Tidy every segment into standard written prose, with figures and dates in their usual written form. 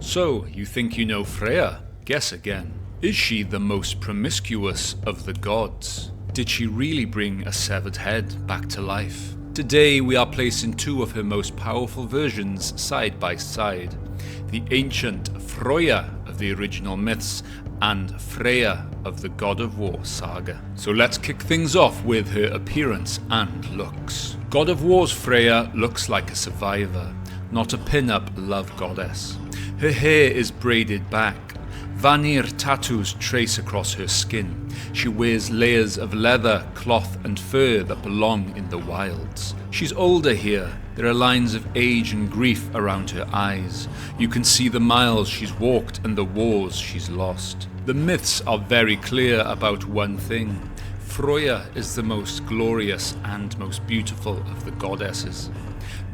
So, you think you know Freya? Guess again. Is she the most promiscuous of the gods? Did she really bring a severed head back to life? Today we are placing two of her most powerful versions side by side. The ancient Freyja of the original myths and Freya of the God of War saga. So let's kick things off with her appearance and looks. God of War's Freya looks like a survivor, not a pin-up love goddess. Her hair is braided back. Vanir tattoos trace across her skin. She wears layers of leather, cloth and fur that belong in the wilds. She's older here. There are lines of age and grief around her eyes. You can see the miles she's walked and the wars she's lost. The myths are very clear about one thing. Freyja is the most glorious and most beautiful of the goddesses.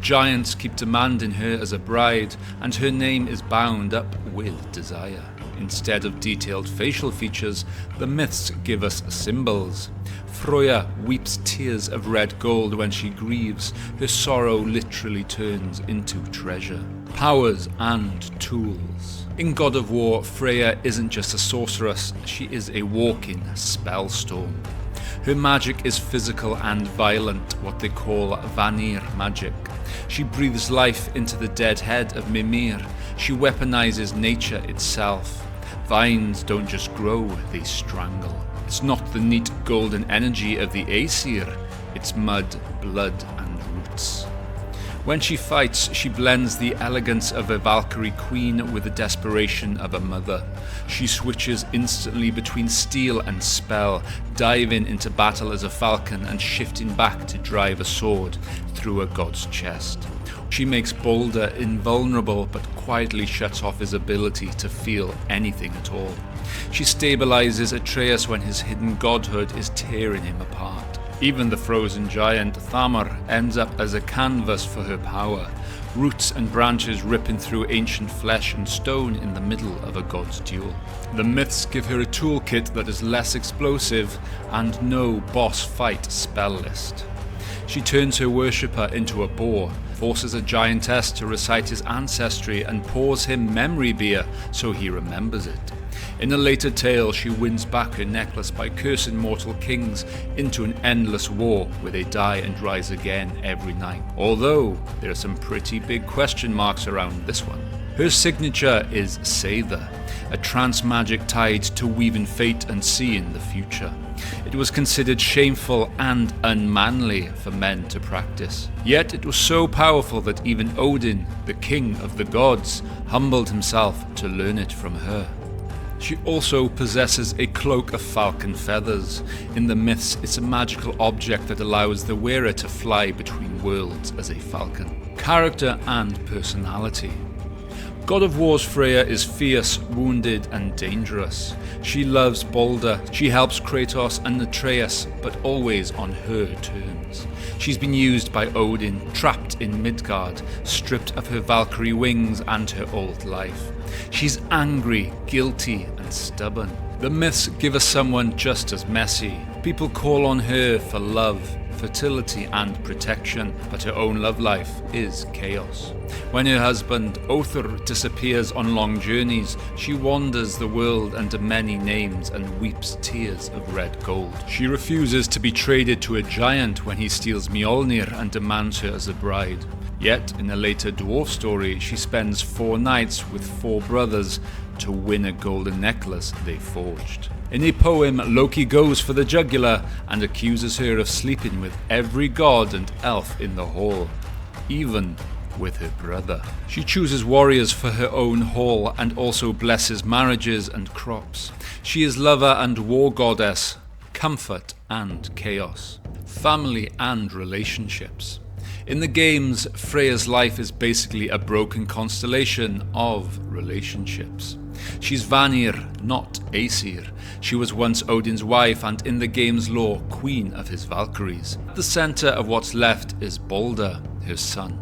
Giants keep demanding her as a bride, and her name is bound up with desire. Instead of detailed facial features, the myths give us symbols. Freyja weeps tears of red gold when she grieves. Her sorrow literally turns into treasure. Powers and tools. In God of War, Freya isn't just a sorceress, she is a walking spellstorm. Her magic is physical and violent, what they call Vanir magic. She breathes life into the dead head of Mimir. She weaponizes nature itself. Vines don't just grow, they strangle. It's not the neat golden energy of the Aesir, it's mud, blood and roots. When she fights, she blends the elegance of a Valkyrie queen with the desperation of a mother. She switches instantly between steel and spell, diving into battle as a falcon and shifting back to drive a sword through a god's chest. She makes Balder invulnerable but quietly shuts off his ability to feel anything at all. She stabilizes Atreus when his hidden godhood is tearing him apart. Even the frozen giant Thamur ends up as a canvas for her power, roots and branches ripping through ancient flesh and stone in the middle of a god's duel. The myths give her a toolkit that is less explosive and no boss fight spell list. She turns her worshipper into a boar, forces a giantess to recite his ancestry and pours him memory beer so he remembers it. In a later tale, she wins back her necklace by cursing mortal kings into an endless war where they die and rise again every night. Although, there are some pretty big question marks around this one. Her signature is Seidr, a trance magic tied to weaving fate and seeing the future. It was considered shameful and unmanly for men to practice. Yet it was so powerful that even Odin, the king of the gods, humbled himself to learn it from her. She also possesses a cloak of falcon feathers. In the myths, it's a magical object that allows the wearer to fly between worlds as a falcon. Character and personality. God of War's Freya is fierce, wounded and dangerous. She loves Balder, she helps Kratos and Atreus, but always on her terms. She's been used by Odin, trapped in Midgard, stripped of her Valkyrie wings and her old life. She's angry, guilty and stubborn. The myths give us someone just as messy. People call on her for love, fertility and protection, but her own love life is chaos. When her husband Othar disappears on long journeys, she wanders the world under many names and weeps tears of red gold. She refuses to be traded to a giant when he steals Mjolnir and demands her as a bride. Yet, in a later dwarf story, she spends 4 nights with 4 brothers to win a golden necklace they forged. In a poem, Loki goes for the jugular and accuses her of sleeping with every god and elf in the hall, even with her brother. She chooses warriors for her own hall and also blesses marriages and crops. She is lover and war goddess, comfort and chaos, family and relationships. In the games, Freya's life is basically a broken constellation of relationships. She's Vanir, not Aesir. She was once Odin's wife and in the game's lore, queen of his Valkyries. At the center of what's left is Balder, her son.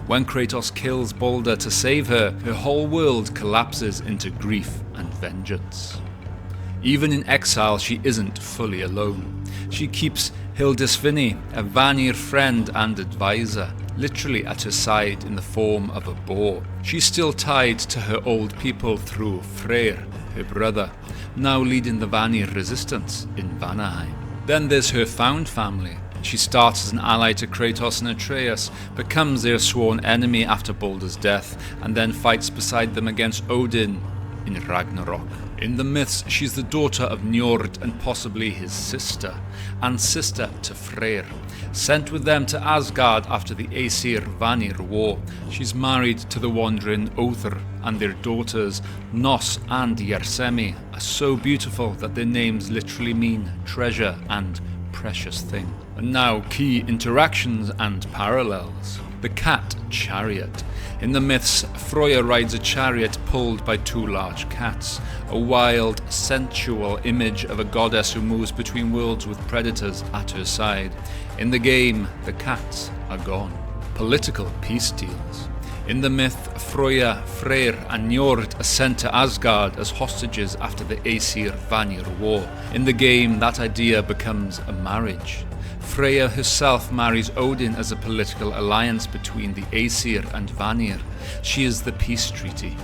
When Kratos kills Balder to save her, her whole world collapses into grief and vengeance. Even in exile, she isn't fully alone. She keeps Hildisvini, a Vanir friend and advisor, literally at her side in the form of a boar. She's still tied to her old people through Freyr, her brother, now leading the Vanir resistance in Vanaheim. Then there's her found family. She starts as an ally to Kratos and Atreus, becomes their sworn enemy after Baldur's death, and then fights beside them against Odin in Ragnarok. In the myths, she's the daughter of Njord and possibly his sister, and sister to Freyr. Sent with them to Asgard after the Aesir-Vanir war, she's married to the wandering Other, and their daughters, Nos and Yersemi, are so beautiful that their names literally mean treasure and precious thing. And now, key interactions and parallels. The cat chariot. In the myths, Freya rides a chariot pulled by two large cats, a wild, sensual image of a goddess who moves between worlds with predators at her side. In the game, the cats are gone. Political peace deals. In the myth, Freya, Freyr and Njord are sent to Asgard as hostages after the Aesir-Vanir war. In the game, that idea becomes a marriage. Freya herself marries Odin as a political alliance between the Aesir and Vanir. She is the peace treaty.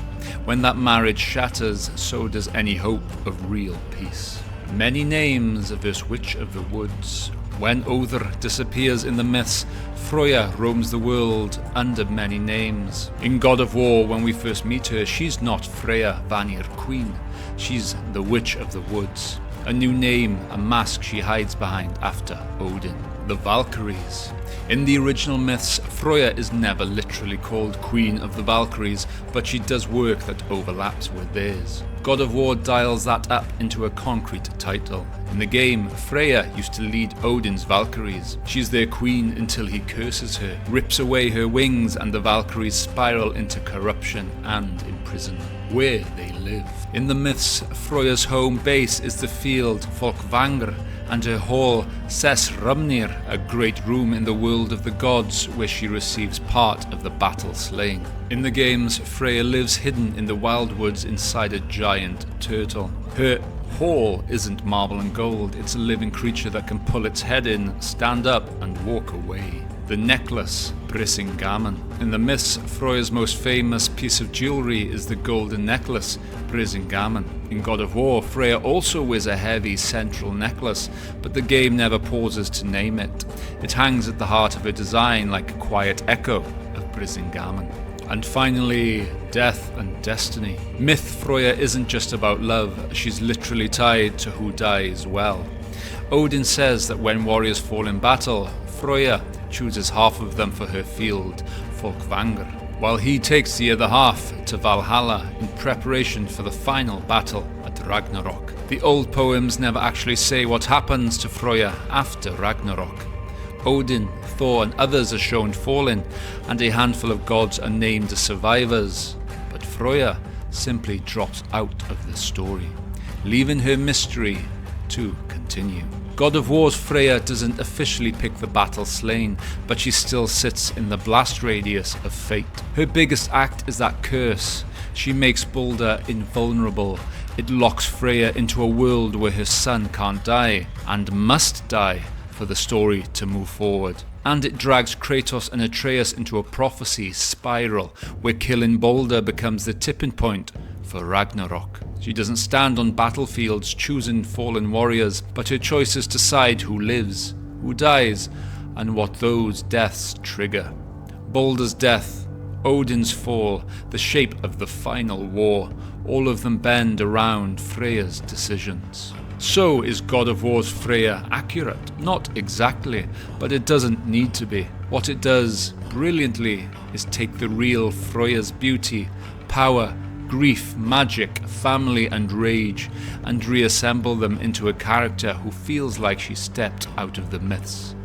When that marriage shatters, so does any hope of real peace. Many names versus Witch of the Woods. When Other disappears in the myths, Freya roams the world under many names. In God of War, when we first meet her, she's not Freya, Vanir Queen. She's the Witch of the Woods. A new name, a mask she hides behind after Odin. The Valkyries. In the original myths, Freya is never literally called Queen of the Valkyries, but she does work that overlaps with theirs. God of War dials that up into a concrete title. In the game, Freya used to lead Odin's Valkyries. She's their queen until he curses her, rips away her wings, and the Valkyries spiral into corruption and imprisonment, where they live. In the myths, Freya's home base is the field Folkvangr, and her hall Sesrumnir, a great room in the world of the gods where she receives part of the battle slain. In the games, Freya lives hidden in the wild woods inside a giant turtle. Her hall isn't marble and gold, it's a living creature that can pull its head in, stand up and walk away. The necklace, Brisingamen. In the myths, Freya's most famous piece of jewelry is the golden necklace, Brisingamen. In God of War, Freya also wears a heavy central necklace, but the game never pauses to name it. It hangs at the heart of her design like a quiet echo of Brisingamen. And finally, death and destiny. Myth Freya isn't just about love, she's literally tied to who dies well. Odin says that when warriors fall in battle, Freya chooses half of them for her field, Folkvangr, while he takes the other half to Valhalla in preparation for the final battle at Ragnarok. The old poems never actually say what happens to Freya after Ragnarok. Odin, Thor and others are shown falling, and a handful of gods are named as survivors, but Freya simply drops out of the story, leaving her mystery to continue. God of War's Freya doesn't officially pick the battle slain, but she still sits in the blast radius of fate. Her biggest act is that curse. She makes Baldur invulnerable. It locks Freya into a world where her son can't die, and must die, for the story to move forward. And it drags Kratos and Atreus into a prophecy spiral, where killing Baldur becomes the tipping point for Ragnarok. She doesn't stand on battlefields choosing fallen warriors, but her choices decide who lives, who dies, and what those deaths trigger. Baldur's death, Odin's fall, the shape of the final war, all of them bend around Freya's decisions. So is God of War's Freya accurate? Not exactly, but it doesn't need to be. What it does brilliantly is take the real Freya's beauty, power, grief, magic, family and rage, and reassemble them into a character who feels like she stepped out of the myths.